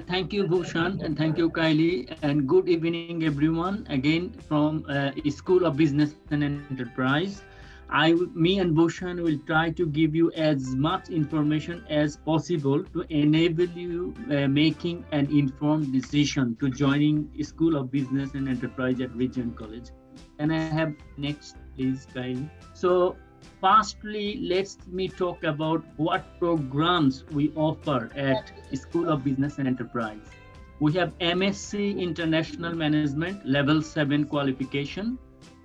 Thank you, Bushan, and thank you, Kylie, and good evening, everyone. Again, from School of Business and Enterprise. Me and Bushan will try to give you as much information as possible to enable you making an informed decision to joining School of Business and Enterprise at Regent College. Can I have next, please, Kylie? So, firstly, let me talk about what programs we offer at School of Business and Enterprise. We have MSc International Management Level 7 qualification.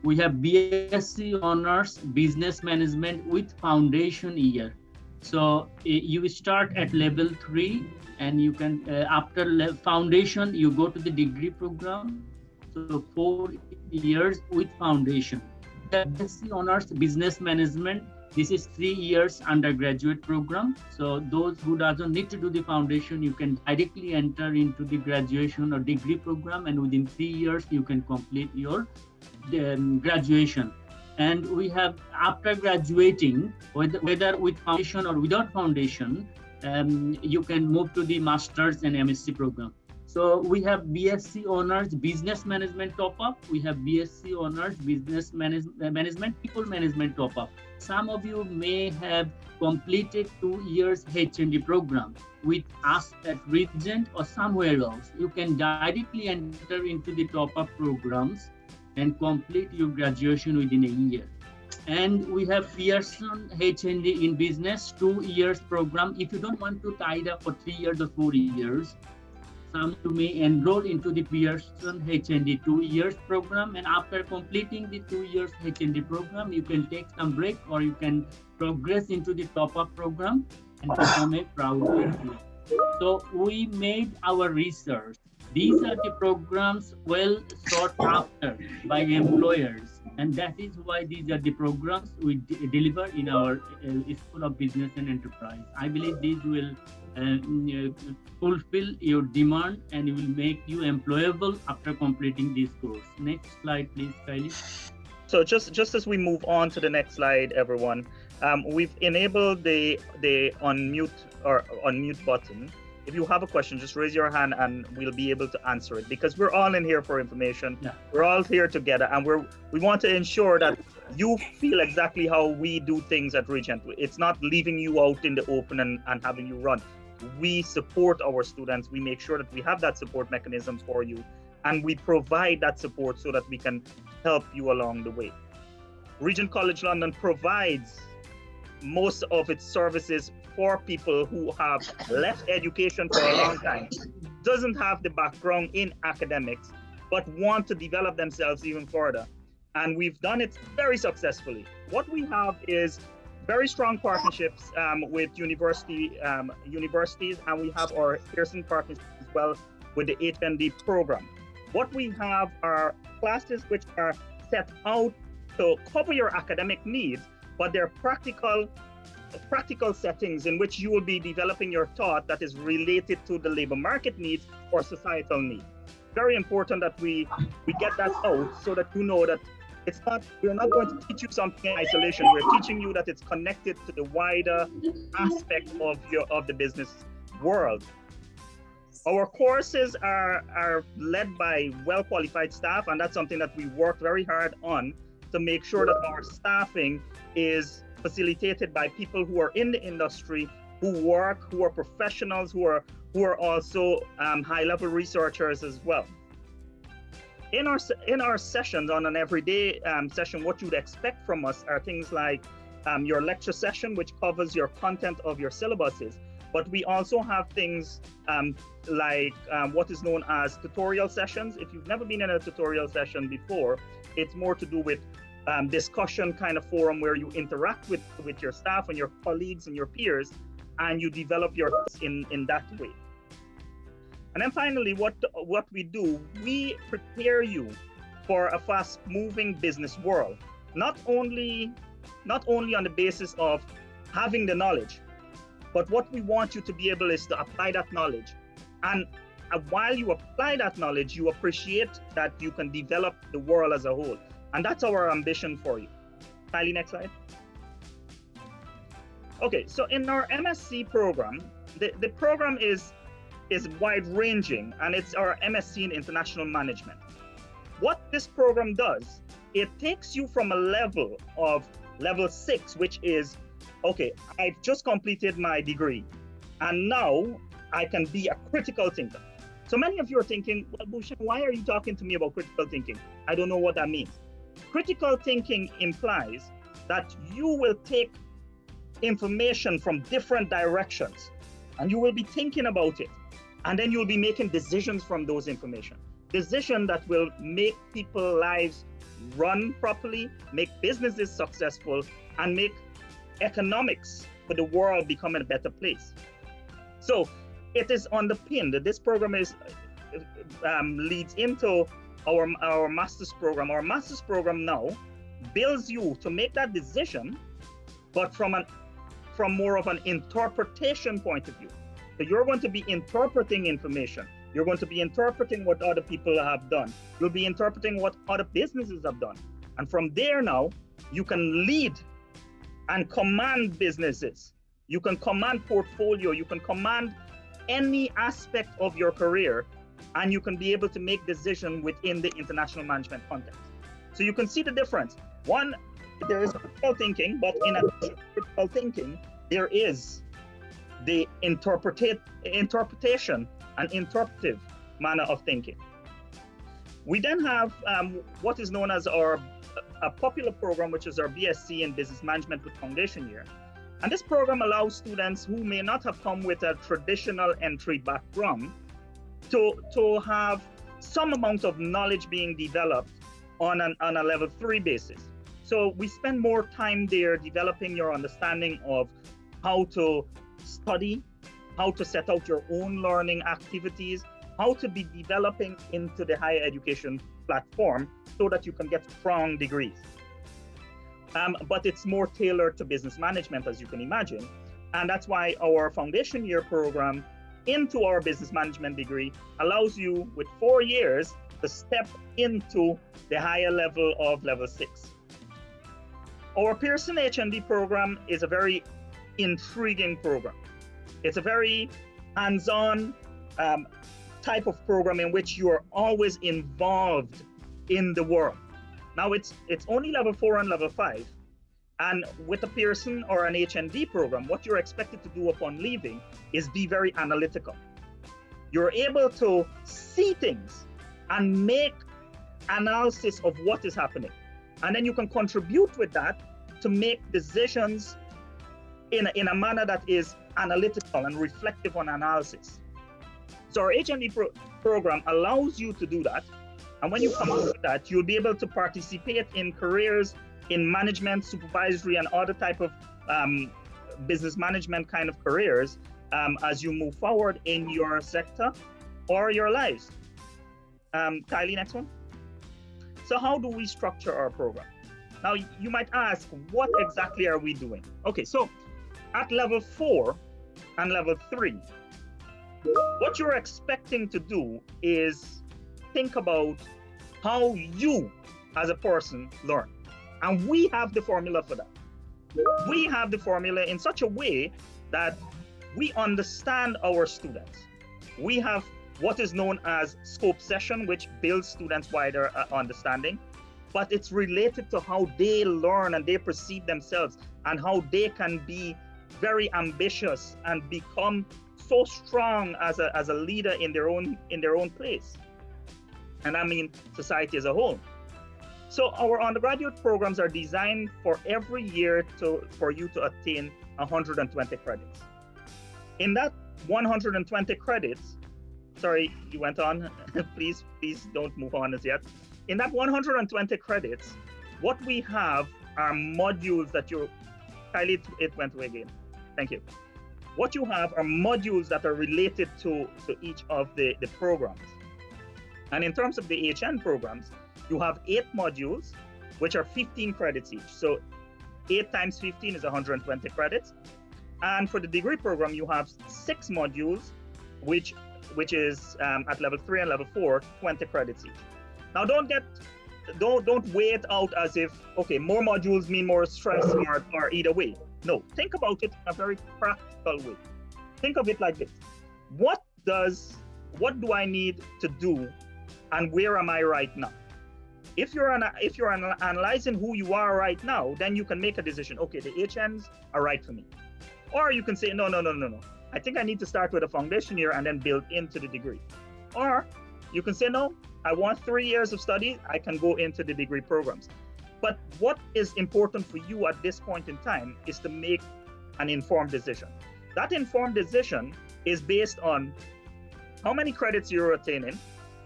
We have BSc Honors Business Management with foundation year. So you start at level 3 and you can, after foundation, you go to the degree program. So 4 years with foundation. We have BSc Honors Business Management. This is 3 years undergraduate program. So those who doesn't need to do the foundation, you can directly enter into the graduation or degree program, and within 3 years, you can complete your graduation. And we have, after graduating, whether with foundation or without foundation, you can move to the master's and MSc program. So we have BSc Honors Business Management top-up. We have BSc Honors Business Management People Management top-up. Some of you may have completed 2 years HND program with us at Regent or somewhere else. You can directly enter into the top-up programs and complete your graduation within a year. And we have Pearson HMD in Business 2 years program. If you don't want to tie it up for 3 years or 4 years, some you may enroll into the Pearson HND 2 years program, and after completing the 2 years HND program, you can take some break or you can progress into the top-up program and become a proud graduate. So we made our research. These are the programs well sought after by employers, and that is why these are the programs we deliver in our School of Business and Enterprise. I believe these will fulfill your demand and it will make you employable after completing this course. Next slide, please, Kylie. So just as we move on to the next slide, everyone, we've enabled the unmute button. If you have a question, just raise your hand and we'll be able to answer it, because we're all in here for information. Yeah. We're all here together, and we want to ensure that you feel exactly how we do things at Regent. It's not leaving you out in the open and having you run. We support our students. We make sure that we have that support mechanism for you, and we provide that support so that we can help you along the way. Regent College London provides most of its services for people who have left education for a long time, doesn't have the background in academics, but want to develop themselves even further. And we've done it very successfully. What we have is very strong partnerships with universities, and we have our Pearson partnership as well with the HMD program. What we have are classes which are set out to cover your academic needs, but they're practical settings in which you will be developing your thought that is related to the labor market needs or societal needs. Very important that we get that out so that you know that we're not going to teach you something in isolation. We're teaching you that it's connected to the wider aspect of the business world. Our courses are led by well-qualified staff, and that's something that we work very hard on to make sure that our staffing is facilitated by people who are in the industry, who are professionals, who are also high-level researchers as well. In our sessions, on an everyday session, what you'd expect from us are things like your lecture session, which covers your content of your syllabuses. But we also have things like what is known as tutorial sessions. If you've never been in a tutorial session before, it's more to do with discussion kind of forum where you interact with your staff and your colleagues and your peers, and you develop your in that way. And then finally, what we do, we prepare you for a fast-moving business world, not only on the basis of having the knowledge, but what we want you to be able is to apply that knowledge. And while you apply that knowledge, you appreciate that you can develop the world as a whole. And that's our ambition for you. Kylie, next slide. Okay, so in our MSc program, the program is is wide-ranging, and it's our MSc in International Management. What this program does, it takes you from a level of level 6, which is, okay, I've just completed my degree, and now I can be a critical thinker. So many of you are thinking, well, Bushan, why are you talking to me about critical thinking? I don't know what that means. Critical thinking implies that you will take information from different directions, and you will be thinking about it, and then you'll be making decisions from those information. Decisions that will make people's lives run properly, make businesses successful, and make economics for the world become a better place. So it is underpinned. This program is leads into our master's program. Our master's program now builds you to make that decision, but from more of an interpretation point of view. So you're going to be interpreting information. You're going to be interpreting what other people have done. You'll be interpreting what other businesses have done. And from there now, you can lead and command businesses. You can command portfolio. You can command any aspect of your career, and you can be able to make decisions within the international management context. So you can see the difference. One, there is critical thinking, but in a critical thinking, there is the interpretation and interpretive manner of thinking. We then have what is known as a popular program, which is our BSc in Business Management with Foundation Year. And this program allows students who may not have come with a traditional entry background to have some amount of knowledge being developed on a level 3 basis. So we spend more time there developing your understanding of how to study, how to set out your own learning activities, how to be developing into the higher education platform so that you can get strong degrees. But it's more tailored to business management, as you can imagine. And that's why our foundation year program into our business management degree allows you with 4 years to step into the higher level of level 6. Our Pearson HMD program is a very intriguing program. It's a very hands-on type of program in which you are always involved in the world. Now it's only level 4 and level 5. And with a Pearson or an HND program, what you're expected to do upon leaving is be very analytical. You're able to see things and make analysis of what is happening. And then you can contribute with that to make decisions in a manner that is analytical and reflective on analysis. So our HND program allows you to do that. And when you come out with that, you'll be able to participate in careers in management, supervisory, and other type of business management kind of careers as you move forward in your sector or your lives. Kylie, next one. So how do we structure our program? Now, you might ask, what exactly are we doing? Okay, so at level 4 and level 3, what you're expecting to do is think about how you as a person learn. And we have the formula for that. We have the formula in such a way that we understand our students. We have what is known as scope session, which builds students' wider understanding, but it's related to how they learn and they perceive themselves and how they can be very ambitious and become so strong as a leader in their own place. And I mean society as a whole. So our undergraduate programs are designed for every year for you to attain 120 credits. In that 120 credits, sorry, you went on, please don't move on as yet. In that 120 credits, what we have are modules that Kylie, it went away again. Thank you. What you have are modules that are related to each of the programs. And in terms of the HN programs, you have 8 modules, which are 15 credits each. So 8 times 15 is 120 credits. And for the degree program, you have 6 modules, which is at level 3 and level 4, 20 credits each. Now don't weigh it out as if, okay, more modules mean more stress or either way. No, think about it in a very practical way. Think of it like this. What what do I need to do, and where am I right now? If you're analyzing who you are right now, then you can make a decision. Okay, the HNs are right for me. Or you can say, no. I think I need to start with a foundation year and then build into the degree. Or you can say, no, I want 3 years of study. I can go into the degree programs. But what is important for you at this point in time is to make an informed decision. That informed decision is based on how many credits you're attaining,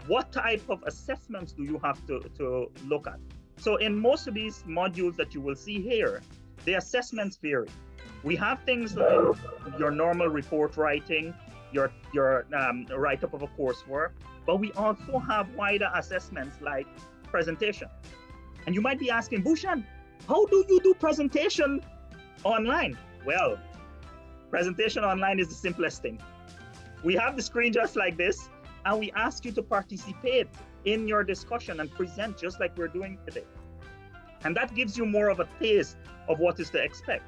what type of assessments do you have to look at. So in most of these modules that you will see here, the assessments vary. We have things like your normal report writing, your write-up of a coursework, but we also have wider assessments like presentation. And you might be asking, Bushan, how do you do presentation online? Well, presentation online is the simplest thing. We have the screen just like this, and we ask you to participate in your discussion and present just like we're doing today. And that gives you more of a taste of what is to expect.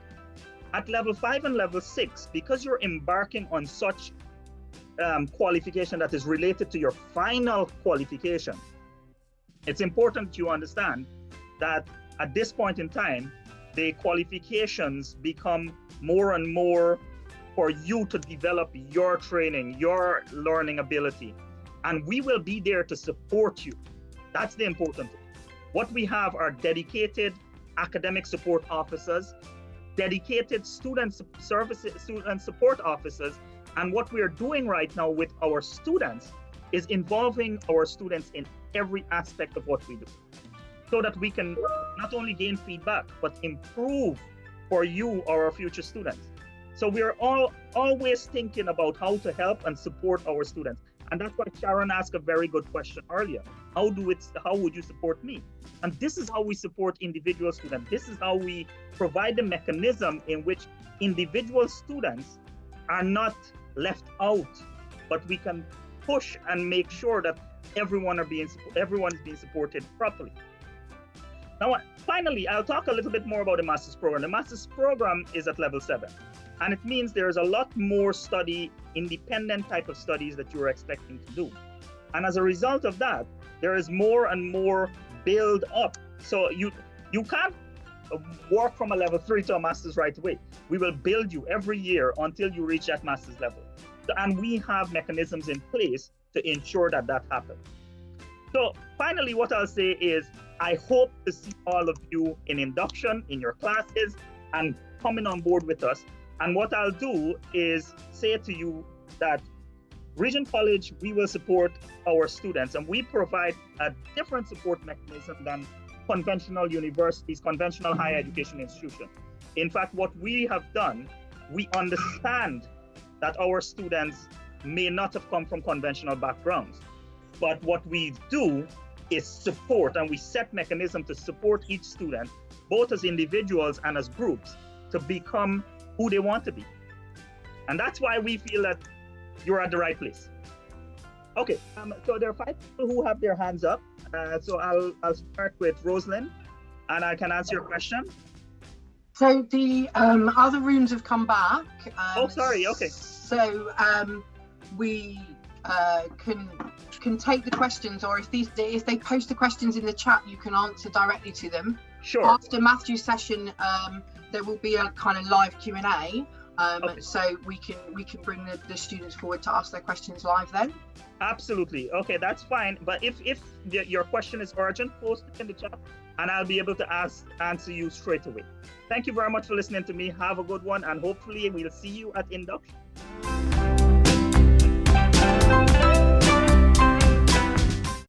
At level 5 and level 6, because you're embarking on such qualification that is related to your final qualification, it's important you understand that at this point in time, the qualifications become more and more for you to develop your training, your learning ability. And we will be there to support you. That's the important thing. What we have are dedicated academic support officers, dedicated student support officers. And what we are doing right now with our students is involving our students in every aspect of what we do, so that we can not only gain feedback, but improve for you, our future students. So we are always thinking about how to help and support our students. And that's why Sharon asked a very good question earlier. How would you support me? And this is how we support individual students. This is how we provide the mechanism in which individual students are not left out, but we can push and make sure that everyone is being supported properly. Now, finally, I'll talk a little bit more about the master's program. The master's program is at level 7. And it means there's a lot more study, independent type of studies that you're expecting to do. And as a result of that, there is more and more build up. So you can't work from a level 3 to a master's right away. We will build you every year until you reach that master's level. And we have mechanisms in place to ensure that that happens. So finally, what I'll say is, I hope to see all of you in induction, in your classes, and coming on board with us. And what I'll do is say to you that Regent College, we will support our students, and we provide a different support mechanism than conventional universities, conventional higher education institutions. In fact, what we have done, we understand that our students may not have come from conventional backgrounds, but what we do is support, and we set mechanisms to support each student, both as individuals and as groups, to become who they want to be. And that's why we feel that you're at the right place. Okay, so there are 5 people who have their hands up. So I'll start with Rosalind, and I can answer your question. So the other rooms have come back. Oh, sorry, okay. So we can take the questions, or if they post the questions in the chat, you can answer directly to them. Sure. After Matthew's session, there will be a kind of live Q&A, okay. So we can bring the students forward to ask their questions live then. Absolutely. Okay, that's fine. But if your question is urgent, post it in the chat, and I'll be able to answer you straight away. Thank you very much for listening to me. Have a good one, and hopefully we'll see you at induction.